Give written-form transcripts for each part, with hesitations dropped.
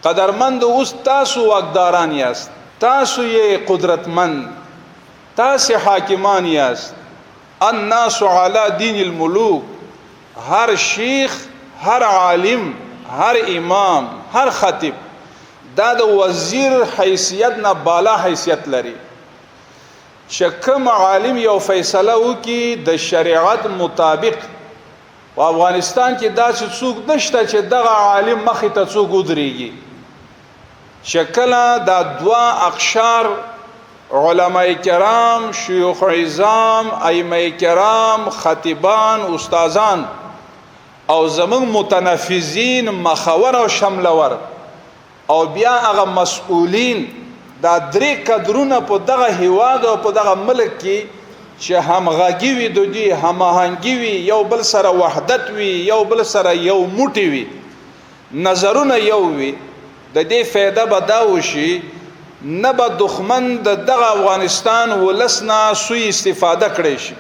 قدرمند اوس تاسو واکداران یاست، تاسو یې قدرتمند، تاسو حاکمان یاست. الناس علی دین الملوک، هر شیخ، هر عالم، هر امام، هر خطیب دا د وزیر حیثیت نه بالا حیثیت لري. شکم عالم یو فیصله وکي د شریعت مطابق، په افغانستان کې داسې څوک نشته چې دغه عالم مخې ته څوک ودرېږي. شکله دا دوا اقشار علماء کرام، شیوخ عظام، ائمه کرام، خطیبان، استادان او زمون متنفذین مخور او شملور او بیا هغه مسئولین، دا درې کدرونه په دغه هیواد او په دغه ملک کې چې همغږي وي، د دوی هماهنګي وي، یو بل سره وحدت وي، یو بل سره یو موټی وي، نظرونه یو وي، د دې فایده به دا وشي نه به دښمن د دغه افغانستان ولسنا سوء استفاده کړی شي،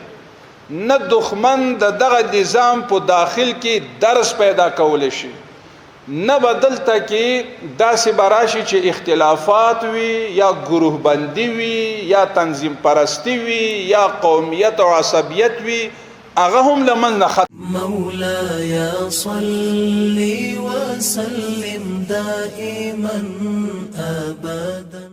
نه دښمن د دغه نظام په داخل کې درس پیدا کولی شي، نه به دلته کې داسې براشي چې اختلافات وي یا گروه بندي وي یا تنظیم پرستی وي یا قومیت او عصبیت وي، هغه هم لمن نه ختم. مولاي صل وسلم دائما أبدا.